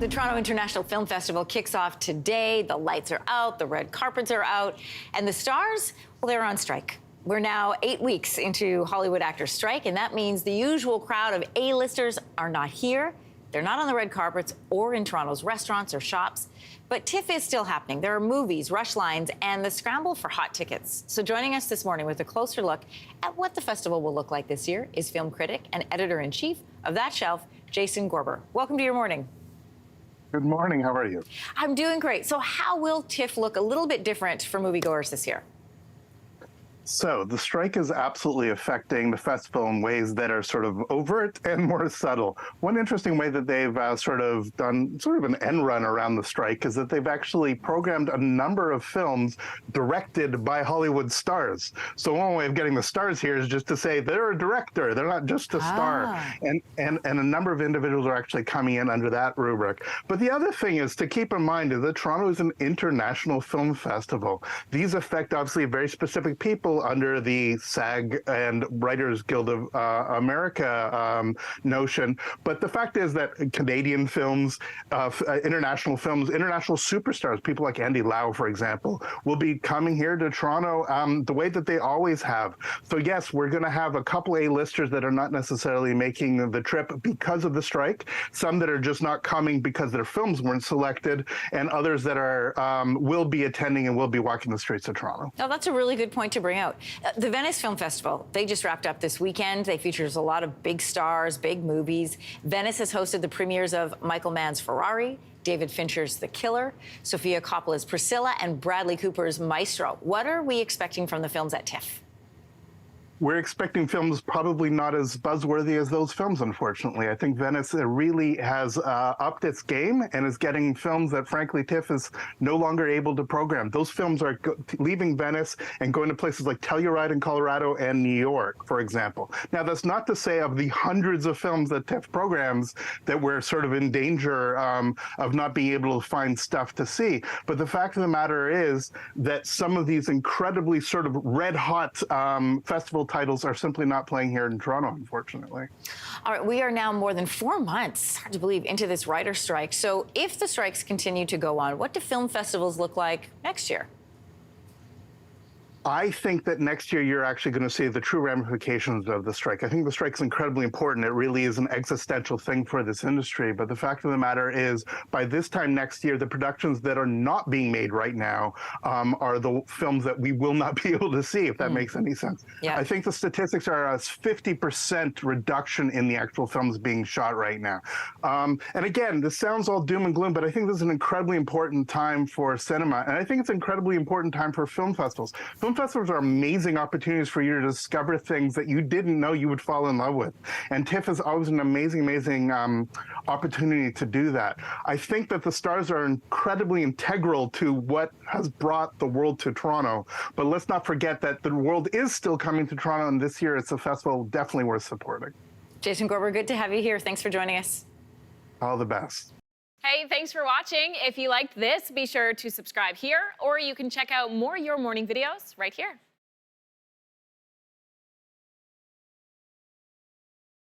The Toronto International Film Festival kicks off today. The lights are out, the red carpets are out, and the stars, well, they're on strike. We're now 8 weeks into Hollywood actors' strike, and that means the usual crowd of A-listers are not here. They're not on the red carpets or in Toronto's restaurants or shops. But TIFF is still happening. There are movies, rush lines, and the scramble for hot tickets. So joining us this morning with a closer look at what the festival will look like this year is film critic and editor-in-chief of That Shelf, Jason Gorber. Welcome to your morning. Good morning. How are you? I'm doing great. So how will TIFF look a little bit different for moviegoers this year? So the strike is absolutely affecting the festival in ways that are sort of overt and more subtle. One interesting way that they've sort of done sort of an end run around the strike is that they've actually programmed a number of films directed by Hollywood stars. So one way of getting the stars here is just to say they're a director, they're not just a star. And a number of individuals are actually coming in under that rubric. But the other thing is to keep in mind is that Toronto is an international film festival. These affect obviously very specific people under the SAG and Writers Guild of America notion. But the fact is that Canadian films, international superstars, people like Andy Lau, for example, will be coming here to Toronto the way that they always have. So yes, we're going to have a couple A-listers that are not necessarily making the trip because of the strike, some that are just not coming because their films weren't selected, and others that are will be attending and will be walking the streets of Toronto. Oh, that's a really good point to bring out. The Venice Film Festival, they just wrapped up this weekend. They features a lot of big stars, big movies. Venice has hosted the premieres of Michael Mann's Ferrari, David Fincher's The Killer, Sofia Coppola's Priscilla, and Bradley Cooper's Maestro. What are we expecting from the films at TIFF? We're expecting films probably not as buzzworthy as those films, unfortunately. I think Venice really has upped its game and is getting films that, frankly, TIFF is no longer able to program. Those films are leaving Venice and going to places like Telluride in Colorado and New York, for example. Now, that's not to say of the hundreds of films that TIFF programs that we're sort of in danger of not being able to find stuff to see. But the fact of the matter is that some of these incredibly sort of red-hot festival titles are simply not playing here in Toronto, unfortunately. All right, we are now more than 4 months, hard to believe, into this writer strike. So if the strikes continue to go on, what do film festivals look like next year? I think that next year you're actually going to see the true ramifications of the strike. I think the strike is incredibly important. It really is an existential thing for this industry. But the fact of the matter is, by this time next year, the productions that are not being made right now are the films that we will not be able to see, if that makes any sense. Yeah. I think the statistics are a 50% reduction in the actual films being shot right now. And again, this sounds all doom and gloom, but I think this is an incredibly important time for cinema. And I think it's an incredibly important time for film festivals. Film festivals are amazing opportunities for you to discover things that you didn't know you would fall in love with. And TIFF is always an amazing opportunity to do that. I think that the stars are incredibly integral to what has brought the world to Toronto. But let's not forget that the world is still coming to Toronto, and this year it's a festival definitely worth supporting. Jason Gorber, good to have you here. Thanks for joining us. All the best. Hey, thanks for watching. If you liked this, be sure to subscribe here, or you can check out more Your Morning videos right here.